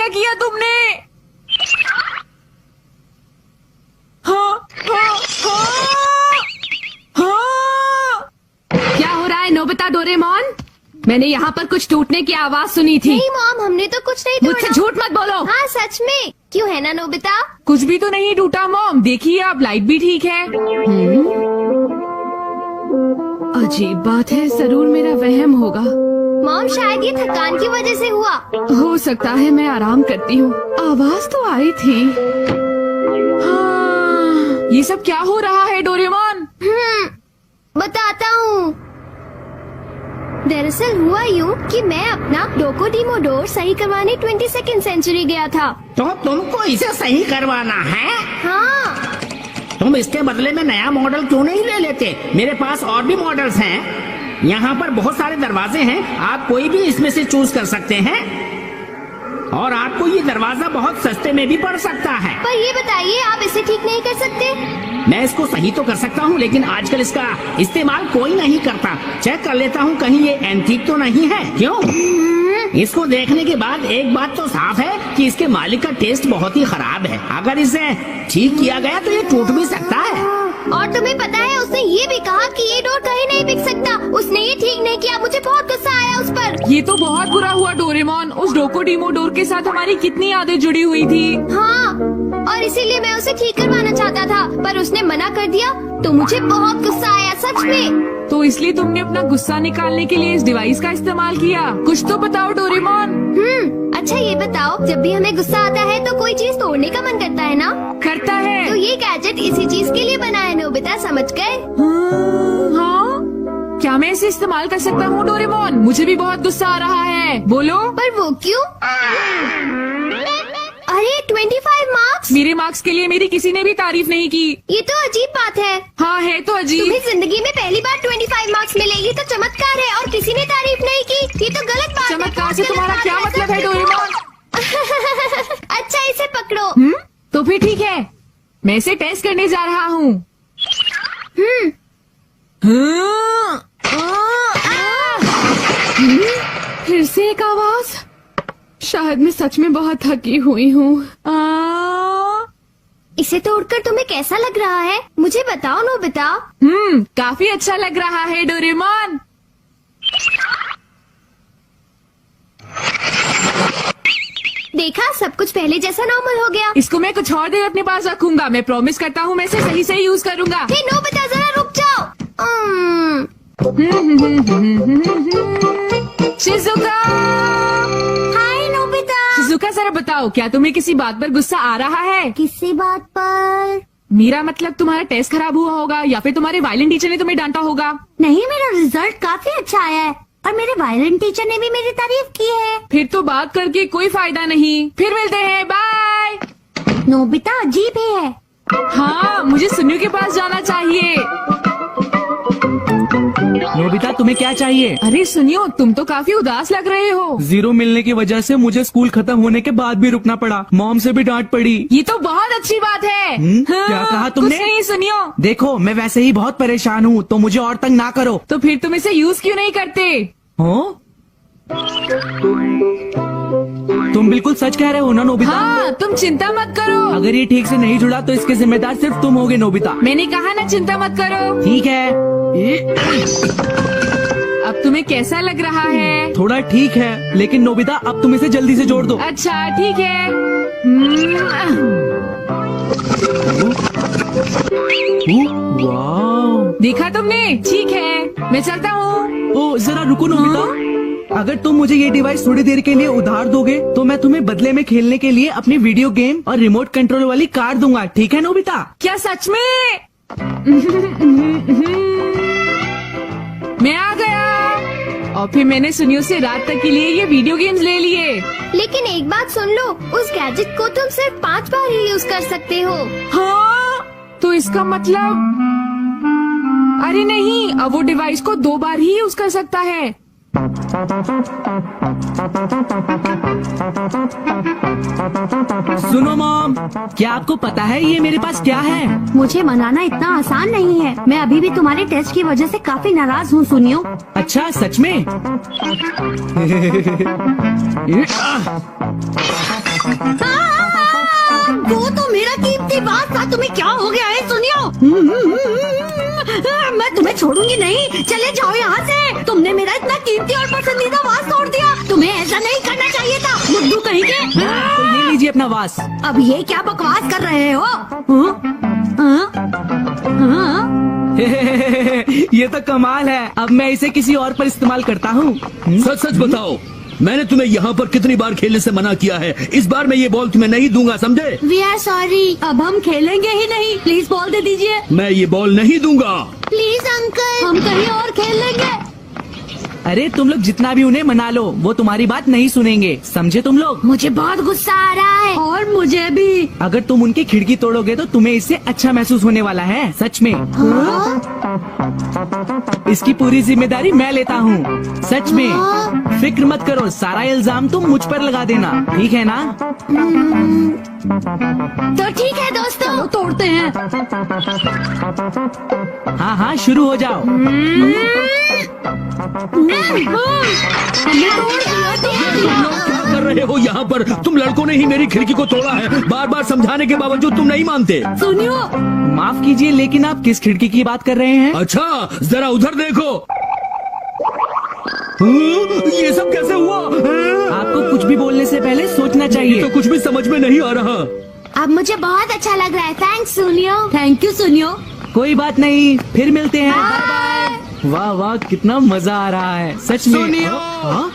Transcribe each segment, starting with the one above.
क्या किया तुमने? हाँ, हाँ, हाँ, हाँ। क्या हो रहा है नोबिता डोरेमोन? मैंने यहाँ पर कुछ टूटने की आवाज सुनी थी। नहीं मॉम, हमने तो कुछ नहीं तोड़ा। मुझसे झूठ मत बोलो। हाँ सच में, क्यों है ना नोबिता? कुछ भी तो नहीं टूटा मॉम, देखिए आप, लाइट भी ठीक है। अजीब बात है, जरूर मेरा वहम होगा। मॉम शायद ये थकान की वजह से हुआ। हो सकता है, मैं आराम करती हूँ। आवाज तो आई थी। हाँ, ये सब क्या हो रहा है डोरेमोन? बताता हूँ। दरअसल हुआ यूँ कि मैं अपना डोकोडीमोडोर सही करवाने 22nd सेंचुरी गया था। तो तुमको इसे सही करवाना है? हाँ। तुम इसके बदले में नया मॉडल क्यों नहीं ले लेते? मेरे पास और भी मॉडल्स हैं। यहाँ पर बहुत सारे दरवाजे हैं, आप कोई भी इसमें से चूज कर सकते हैं। और आपको ये दरवाजा बहुत सस्ते में भी पड़ सकता है। पर ये बताइए, आप इसे ठीक नहीं कर सकते? मैं इसको सही तो कर सकता हूँ, लेकिन आजकल इसका इस्तेमाल कोई नहीं करता। चेक कर लेता हूँ कहीं ये एंटीक तो नहीं है। क्यों? इसको देखने के बाद एक बात तो साफ है कि इसके मालिक का टेस्ट बहुत ही खराब है। अगर इसे ठीक किया गया तो ये टूट भी सकता है। और तुम्हें पता है, उसने ये भी कहा कि ये डोर कहीं नहीं बिक सकता। उसने ये ठीक नहीं किया, मुझे बहुत गुस्सा आया उस पर। ये तो बहुत बुरा हुआ डोरेमोन, उस डोकोडीमोडोर के साथ हमारी कितनी यादें जुड़ी हुई थी। हाँ, और इसीलिए मैं उसे ठीक करवाना चाहता था, पर उसने मना कर दिया, तो मुझे बहुत गुस्सा आया सच में। तो इसलिए तुमने अपना गुस्सा निकालने के लिए इस डिवाइस का इस्तेमाल किया। कुछ तो बताओ डोरेमोन। अच्छा ये बताओ, जब भी हमें गुस्सा आता है तो कोई चीज तोड़ने का मन करता है ना? करता है। तो ये गैजेट इसी चीज के लिए बना है नोबिता, समझ गए? हाँ, क्या मैं इसे इस्तेमाल कर सकता हूँ डोरेमोन? मुझे भी बहुत गुस्सा आ रहा है। बोलो। पर वो क्यों? अरे 25 मार्क्स। मेरे मार्क्स के लिए मेरी किसी ने भी तारीफ नहीं की। ये तो अजीब बात है। हाँ है तो अजीब। तुम्हें जिंदगी में पहली बार 25 मार्क्स मिले, ये तो चमत्कार है, और किसी ने तारीफ नहीं की, ये तो गलत बात है। चमत्कार से तुम्हारा क्या मतलब है डोरेमोन? अच्छा इसे पकड़ो। तो फिर ठीक है, मैं इसे टेस्ट करने जा रहा हूँ। फिर से एक आवाज। शायद मैं सच में बहुत थकी हुई हूँ। इसे तोड़कर तुम्हें कैसा लग रहा है? मुझे बताओ नोबिता। काफी अच्छा लग रहा है डोरेमोन। देखा, सब कुछ पहले जैसा नॉर्मल हो गया। इसको मैं कुछ और देर अपने पास रखूंगा। मैं प्रॉमिस करता हूँ मैं इसे सही से यूज करूंगा। हे नोबिता, जरा रुक जाओ। शिजुका। हाय नोबिता। शिजुका जरा बताओ, क्या तुम्हें किसी बात पर गुस्सा आ रहा है? किसी बात पर? मेरा मतलब तुम्हारा टेस्ट खराब हुआ होगा, या फिर तुम्हारे वायलिन टीचर ने तुम्हें डांटा होगा। नहीं, मेरा रिजल्ट काफी अच्छा आया है, और मेरे वायलिन टीचर ने भी मेरी तारीफ की है। फिर तो बात करके कोई फायदा नहीं। फिर मिलते हैं, बाय। नोबिता अजीब है। हाँ, मुझे सुनियो के पास जाना चाहिए। नोबिता, तुम्हें क्या चाहिए? अरे सुनियो, तुम तो काफी उदास लग रहे हो। 0 मिलने की वजह से मुझे स्कूल खत्म होने के बाद भी रुकना पड़ा। मॉम से भी डांट पड़ी। ये तो बहुत अच्छी बात है। क्या कहा तुमने? कुछ नहीं सुनियो। देखो, मैं वैसे ही बहुत परेशान हूँ, तो मुझे और तंग ना करो। तो फिर तुम इसे यूज क्यों नहीं करते? हो? तुम बिल्कुल सच कह रहे हो ना नोबिता? हाँ, तुम चिंता मत करो। अगर ये ठीक से नहीं जुड़ा तो इसके जिम्मेदार सिर्फ तुम होगे नोबिता। मैंने कहा ना, चिंता मत करो। ठीक है। अब तुम्हें कैसा लग रहा है? थोड़ा ठीक है, लेकिन नोबिता अब तुम इसे जल्दी से जोड़ दो। अच्छा ठीक है। वाह, देखा तुमने? ठीक है, मैं चलता हूँ। ओ जरा रुको नोबिता। अगर तुम मुझे ये डिवाइस थोड़ी देर के लिए उधार दोगे तो मैं तुम्हें बदले में खेलने के लिए अपनी वीडियो गेम और रिमोट कंट्रोल वाली कार दूंगा। ठीक है नोबिता? क्या सच में? मैं आ गया। और फिर मैंने सुनियो से रात तक के लिए ये वीडियो गेम्स ले लिए। लेकिन एक बात सुन लो, उस गैजेट को तुम सिर्फ 5 बार ही यूज कर सकते हो। हाँ, तो इसका मतलब? अरे नहीं, अब वो डिवाइस को 2 बार ही यूज कर सकता है। सुनो मॉम, क्या आपको पता है ये मेरे पास क्या है? मुझे मनाना इतना आसान नहीं है। मैं अभी भी तुम्हारे टेस्ट की वजह से काफी नाराज हूँ सुनियो। अच्छा सच में? वो तो मेरा कीमती बात था, तुम्हें क्या हो गया है? सुनियो, मैं तुम्हें छोड़ूंगी नहीं, चले जाओ यहाँ से। तुमने मेरा इतना कीमती और पसंदीदा वास तोड़ दिया, तुम्हें ऐसा नहीं करना चाहिए था, बुद्धू कहीं के। तो ये लीजिए अपना वास। अब ये क्या बकवास कर रहे हो? ये तो कमाल है। अब मैं इसे किसी और पर इस्तेमाल करता हूँ। सच सच बताओ, मैंने तुम्हें यहाँ पर कितनी बार खेलने से मना किया है? इस बार मैं ये बॉल तुम्हें नहीं दूंगा, समझे? वी आर सॉरी, अब हम खेलेंगे ही नहीं। प्लीज बॉल दे दीजिए। मैं ये बॉल नहीं दूंगा। प्लीज अंकल, हम कहीं और खेल लेंगे। अरे तुम लोग जितना भी उन्हें मना लो, वो तुम्हारी बात नहीं सुनेंगे, समझे तुम लोग? मुझे बहुत गुस्सा आ रहा है। और मुझे भी। अगर तुम उनकी खिड़की तोड़ोगे तो तुम्हें इससे अच्छा महसूस होने वाला है, सच में। इसकी पूरी जिम्मेदारी मैं लेता हूँ, सच में। फिक्र मत करो, सारा इल्जाम तुम मुझ पर लगा देना, ठीक है ना? तो ठीक है दोस्तों, तोड़ते हैं। हाँ हाँ, शुरू हो जाओ। क्या कर रहे हो यहाँ पर? तुम लड़कों ने ही मेरी खिड़की को तोड़ा है। बार बार समझाने के बावजूद तुम नहीं मानते। सुनियो, माफ कीजिए, लेकिन आप किस खिड़की की बात कर रहे हैं? अच्छा, जरा उधर देखो। ये सब कैसे हुआ? आपको कुछ भी बोलने से पहले सोचना चाहिए। तो कुछ भी समझ में नहीं आ रहा। अब मुझे बहुत अच्छा लग रहा है। थैंक्स सुनियो। थैंक यू सुनियो। कोई बात नहीं, फिर मिलते हैं। Bye bye. वाह वाह, कितना मजा आ रहा है, सच में। सुनियो। हाँ?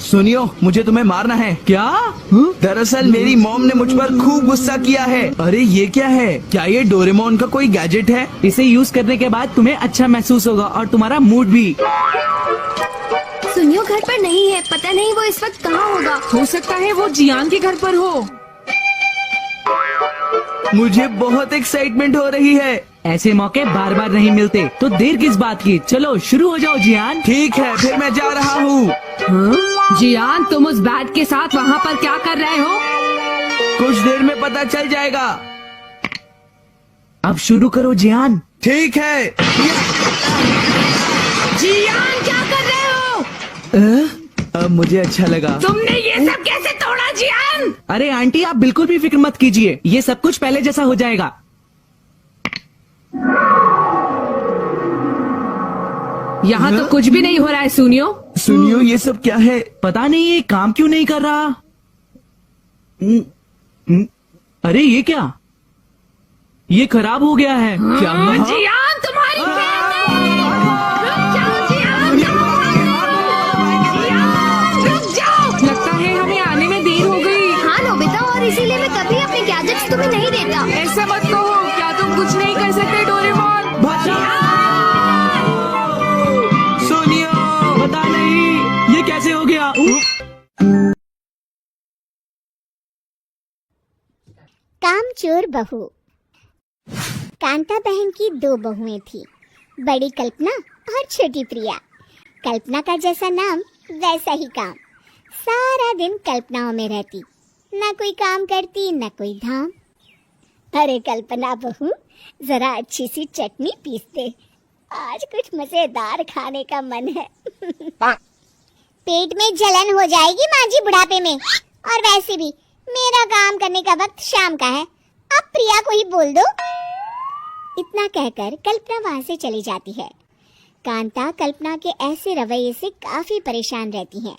सुनियो, मुझे तुम्हें मारना है। क्या? दरअसल मेरी मॉम ने मुझ पर खूब गुस्सा किया है। अरे ये क्या है? क्या ये डोरेमोन का कोई गैजेट है? इसे यूज करने के बाद तुम्हें अच्छा महसूस होगा और तुम्हारा मूड भी। सुनियो घर पर नहीं है, पता नहीं वो इस वक्त कहाँ होगा। हो सकता है वो जियान के घर पर हो। मुझे बहुत एक्साइटमेंट हो रही है। ऐसे मौके बार बार नहीं मिलते, तो देर किस बात की? चलो शुरू हो जाओ जियान। ठीक है, फिर मैं जा रहा हूँ। जियान, तुम उस बैट के साथ वहाँ पर क्या कर रहे हो? कुछ देर में पता चल जाएगा। अब शुरू करो जियान। ठीक है। जियान, क्या कर रहे हो? अब मुझे अच्छा लगा। तुमने ये सब कैसे तोड़ा जियान? अरे आंटी, आप बिल्कुल भी फिक्र मत कीजिए, ये सब कुछ पहले जैसा हो जाएगा। यहाँ तो कुछ भी नहीं हो रहा है सुनियो। सुनियो, ये सब क्या है? पता नहीं ये काम क्यों नहीं कर रहा। अरे ये क्या? ये खराब हो गया है। क्या हुआ? जियान, तुम्हारी बहन नहीं। रुक जाओ जियान, रुक जाओ। लगता है हमें आने में देर हो गई। हाँ नोबिता, और इसीलिए मैं कभी अपने गैजेट्स तुम्हें नहीं देता। ऐसा मत कहो, क्या तुम कुछ नहीं कर सकते डोरेमोन? सुनियो, पता नहीं ये कैसे हो गया। कामचोर बहू। कांता बहन की दो बहुएं थी, बड़ी कल्पना और छोटी प्रिया। कल्पना का जैसा नाम वैसा ही काम। सारा दिन कल्पनाओं में रहती, ना कोई काम करती ना कोई धाम। अरे कल्पना बहू, जरा अच्छी सी चटनी पीस दे, आज कुछ मजेदार खाने का मन है। पेट में जलन हो जाएगी माँ जी बुढ़ापे में, और वैसे भी मेरा काम करने का वक्त शाम का है, अब प्रिया को ही बोल दो। इतना कहकर कल्पना वहां से चली जाती है। कांता कल्पना के ऐसे रवैये से काफी परेशान रहती है।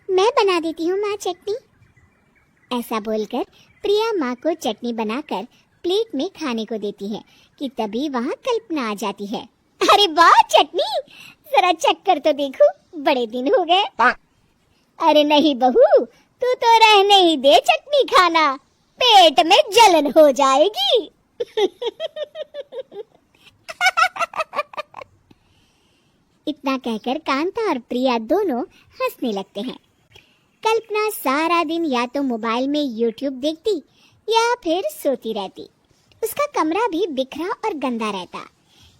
मैं बना देती हूँ माँ चटनी, ऐसा बोलकर प्रिया माँ को चटनी बनाकर प्लेट में खाने को देती है कि तभी वहाँ कल्पना आ जाती है। अरे वाह चटनी, जरा चख कर तो देखो, बड़े दिन हो गए। अरे नहीं बहू, तू तो रहने ही दे चटनी खाना, पेट में जलन हो जाएगी। इतना कहकर कांता और प्रिया दोनों हंसने लगते हैं। कल्पना सारा दिन या तो मोबाइल में YouTube देखती या फिर सोती रहती। उसका कमरा भी बिखरा और गंदा रहता।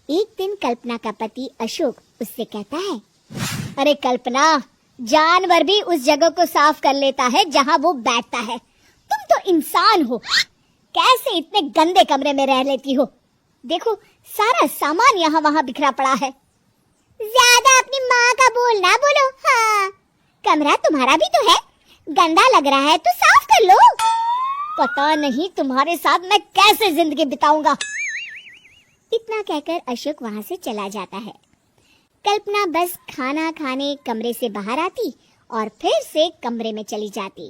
एक दिन कल्पना का पति अशोक उससे कहता है, अरे कल्पना, जानवर भी उस जगह को साफ कर लेता है जहाँ वो बैठता है, तुम तो इंसान हो, कैसे इतने गंदे कमरे में रह लेती हो? देखो सारा सामान यहाँ वहाँ बिखरा पड़ा है। ज्यादा अपनी माँ का बोल ना बोलो। हाँ, कमरा तुम्हारा भी तो है, गंदा लग रहा है तो साफ कर लो। पता नहीं तुम्हारे साथ मैं कैसे जिंदगी बिताऊंगा। इतना कहकर अशोक वहां से चला जाता है। कल्पना बस खाना खाने कमरे से बाहर आती और फिर से कमरे में चली जाती।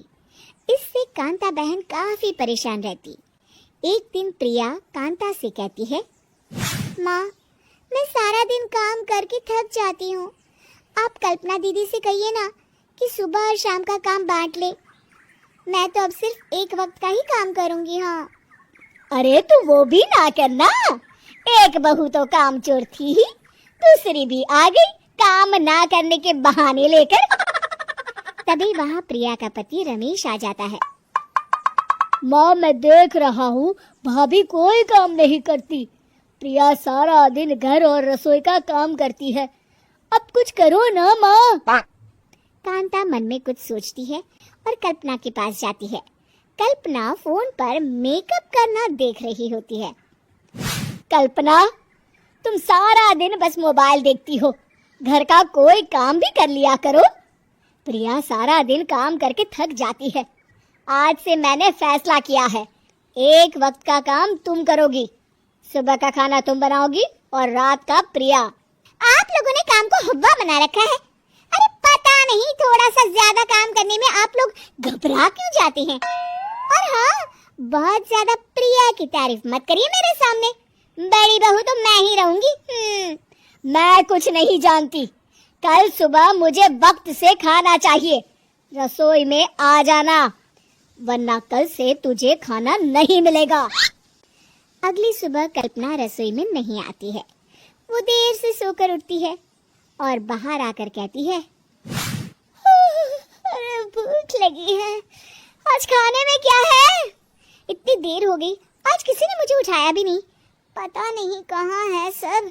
इससे कांता बहन काफी परेशान रहती। एक दिन प्रिया कांता से कहती है, माँ, मैं सारा दिन काम करके थक जाती हूँ। आप कल्पना दीदी से कहिए ना कि सुबह और शाम का काम बांट ले। मैं तो अब सिर्फ एक वक्त का ही काम करूँगी। हाँ। अरे तू वो भी ना करना, एक बहू तो कामचोर थी ही, दूसरी भी आ गई काम ना करने के बहाने लेकर। तभी वहाँ प्रिया का पति रमेश आ जाता है। माँ, मैं देख रहा हूँ भाभी कोई काम नहीं करती। प्रिया सारा दिन घर और रसोई का काम करती है, अब कुछ करो ना माँ। कांता मन में कुछ सोचती है और कल्पना के पास जाती है। कल्पना फोन पर मेकअप करना देख रही होती है। कल्पना, तुम सारा दिन बस मोबाइल देखती हो, घर का कोई काम भी कर लिया करो। प्रिया सारा दिन काम करके थक जाती है। आज से मैंने फैसला किया है, एक वक्त का काम तुम करोगी। सुबह का खाना तुम बनाओगी और रात का प्रिया। आप लोगों ने काम को हुब्बा बना रखा है। अरे पता नहीं थोड़ा सा ज्यादा काम करने में आप लोग घबरा क्यों जाते हैं। और हाँ, बहुत ज्यादा प्रिया की तारीफ मत करिए मेरे सामने। बड़ी बहू तो मैं ही रहूंगी। मैं कुछ नहीं जानती। कल सुबह मुझे वक्त से खाना चाहिए। रसोई में आ जाना, वरना कल से तुझे खाना नहीं मिलेगा। अगली सुबह कल्पना रसोई में नहीं आती है। वो देर से सोकर उठती है और बाहर आकर कहती है, अरे भूख लगी है, आज खाने में क्या है। इतनी देर हो गई, आज किसी ने मुझे उठाया भी नहीं। पता नहीं कहाँ है सब।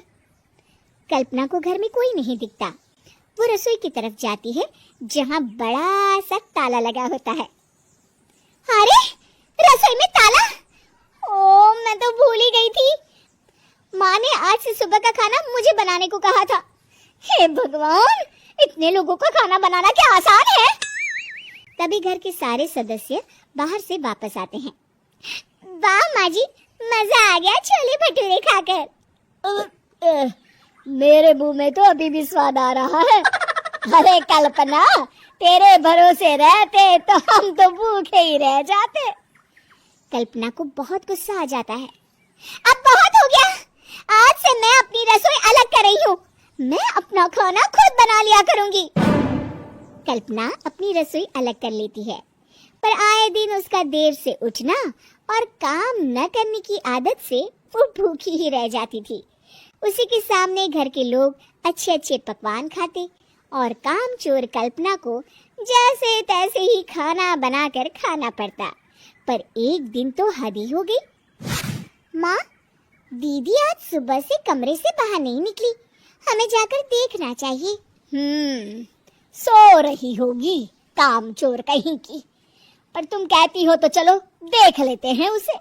कल्पना को घर में कोई नहीं दिखता। वो रसोई की तरफ जाती है जहाँ बड़ा सा ताला लगा होता है। अरे रसोई में ताला! ओ, मैं तो भूल ही गई थी। माँ ने आज से सुबह का खाना मुझे बनाने को कहा था। हे भगवान, इतने लोगों का खाना बनाना क्या आसान है। तभी घर के सारे सदस्य बाहर से वापस आते हैं। वाह माँ जी, मजा आ गया छोले भटूरे खाकर। मेरे मुंह में तो अभी भी स्वाद आ रहा है। अरे कल्पना, तेरे भरोसे रहते तो हम तो भूखे ही रह जाते। कल्पना को बहुत गुस्सा आ जाता है। अब बहुत हो गया, आज से मैं अपनी रसोई अलग कर रही हूँ। मैं अपना खाना खुद बना लिया करूँगी। कल्पना अपनी रसोई अलग कर लेती है, पर आए दिन उसका देर से उठना और काम न करने की आदत से वो भूखी ही रह जाती थी। उसी के सामने घर के लोग अच्छे अच्छे पकवान खाते और कामचोर कल्पना को जैसे तैसे ही खाना बनाकर खाना पड़ता। पर एक दिन तो हद ही हो गई। माँ, दीदी आज सुबह से कमरे से बाहर नहीं निकली, हमें जाकर देखना चाहिए। सो रही होगी कामचोर कहीं की। पर तुम कहती हो तो चलो देख लेते हैं उसे।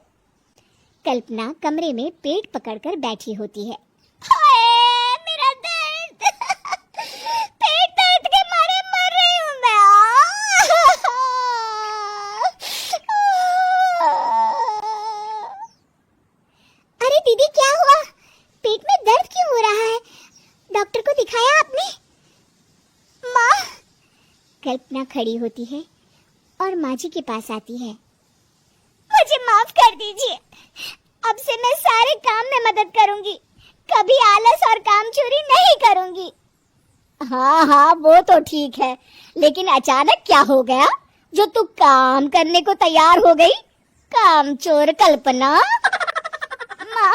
कल्पना कमरे में पेट पकड़कर बैठी होती है। हाय मेरा दर्द! पेट दर्द के मारे मर रही हूँ मैं। अरे दीदी, क्या हुआ? पेट में दर्द क्यों हो रहा है? डॉक्टर को दिखाया आपने? माँ! कल्पना खड़ी होती है और माँ जी के पास आती है। मुझे माफ कर दीजिए, अब से मैं सारे काम में मदद करूंगी, कभी आलस और काम चोरी नहीं करूंगी। हाँ हाँ, वो तो ठीक है, लेकिन अचानक क्या हो गया जो तू काम करने को तैयार हो गई? कामचोर कल्पना। माँ,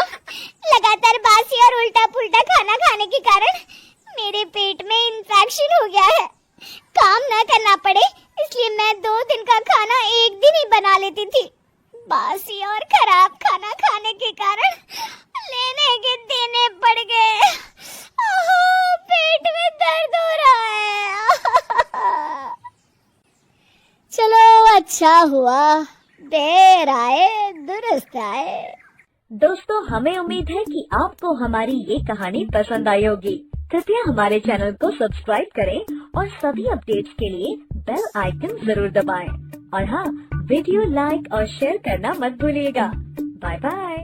लगातार बासी और उल्टा पुल्टा खाना खाने के कारण मेरे पेट में इन्फेक्शन हो गया है। काम न करना पड़े इसलिए मैं 2 दिन का खाना एक दिन ही बना लेती थी। बासी और खराब खाना खाने के कारण लेने के देने पड़ गए। पेट में दर्द हो रहा है। चलो अच्छा हुआ, देर आए दुरुस्त आए। दोस्तों, हमें उम्मीद है कि आपको हमारी ये कहानी पसंद आई होगी। कृपया हमारे चैनल को सब्सक्राइब करें और सभी अपडेट्स के लिए बेल आइकन जरूर दबाएं। और हाँ, वीडियो लाइक और शेयर करना मत भूलिएगा। Bye bye.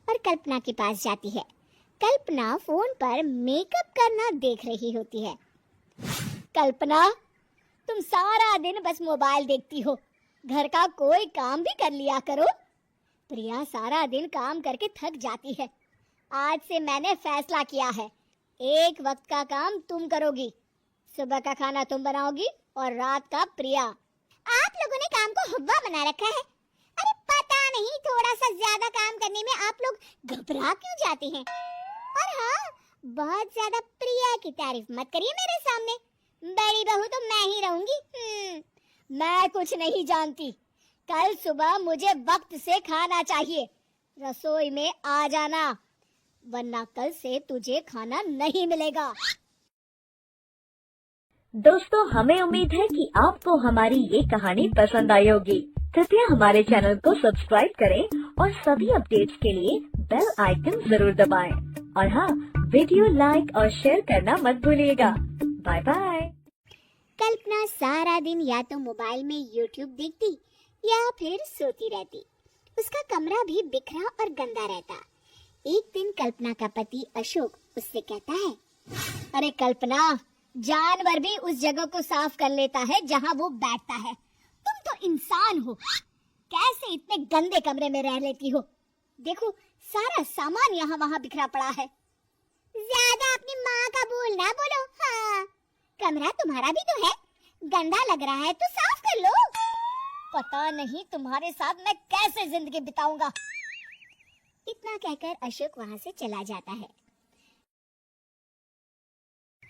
और कल्पना के पास जाती है। कल्पना फोन पर मेकअप करना देख रही होती है। कल्पना, तुम सारा दिन बस मोबाइल देखती हो, घर का कोई काम भी कर लिया करो। प्रिया सारा दिन काम करके थक जाती है। आज से मैंने फैसला किया है, एक वक्त का काम तुम करोगी। सुबह का खाना तुम बनाओगी और रात का प्रिया। आप लोगों ने काम को हुब्बा बना रखा है। अरे पता नहीं, थोड़ा सा ज्यादा काम करने में आप लोग घबरा क्यों जाते हैं। और हाँ, बहुत ज्यादा प्रिया की तारीफ मत करिए मेरे सामने। बड़ी बहू तो मैं ही रहूंगी। मैं कुछ नहीं जानती। कल सुबह मुझे वक्त से खाना चाहिए। रसोई में आ जाना, वरना कल से तुझे खाना नहीं मिलेगा। दोस्तों, हमें उम्मीद है कि आपको हमारी ये कहानी पसंद आई होगी। कृपया हमारे चैनल को सब्सक्राइब करें और सभी अपडेट्स के लिए बेल आइकन जरूर दबाएं। और हाँ, वीडियो लाइक और शेयर करना मत भूलिएगा। Bye bye. कल्पना सारा दिन या तो मोबाइल में YouTube देखती या फिर सोती रहती। उसका कमरा भी बिखरा और गंदा रहता। एक दिन कल्पना का पति अशोक उससे कहता है, अरे कल्पना, जानवर भी उस जगह को साफ कर लेता है जहाँ वो बैठता है। तुम तो इंसान हो, कैसे इतने गंदे कमरे में रह लेती हो। देखो, सारा सामान यहाँ वहाँ बिखरा पड़ा है। ज्यादा अपनी माँ का बोल ना बोलो। हाँ, कमरा तुम्हारा भी तो है, गंदा लग रहा है तो साफ कर लो। पता नहीं तुम्हारे साथ मैं कैसे जिंदगी बिताऊंगा। इतना कहकर अशोक वहाँ से चला जाता है।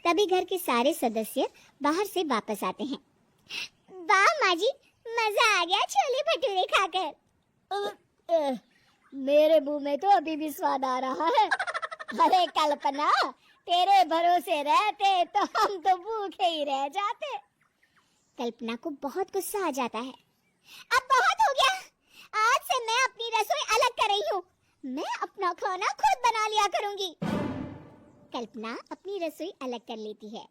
तभी घर के सारे सदस्य बाहर से वापस आते हैं। वाह माँ जी, मजा आ गया छोले भटूरे खाकर। मेरे मुंह में तो अभी भी स्वाद आ रहा है। अरे कल्पना, तेरे भरोसे रहते तो हम तो भूखे ही रह जाते। कल्पना को बहुत गुस्सा आ जाता है। अब बहुत हो गया, आज से मैं अपनी रसोई अलग कर रही हूँ। मैं अपना खाना खुद बना लिया करूंगी। कल्पना अपनी रसोई अलग कर लेती है।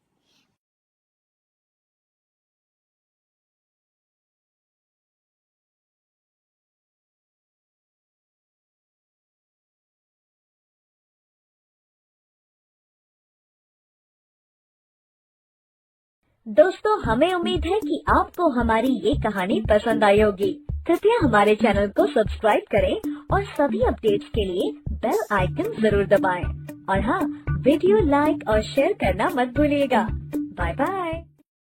दोस्तों, हमें उम्मीद है कि आपको हमारी ये कहानी पसंद आई होगी। कृपया हमारे चैनल को सब्सक्राइब करें और सभी अपडेट्स के लिए बेल आइकन जरूर दबाएं। और हाँ, वीडियो लाइक और शेयर करना मत भूलिएगा। Bye bye.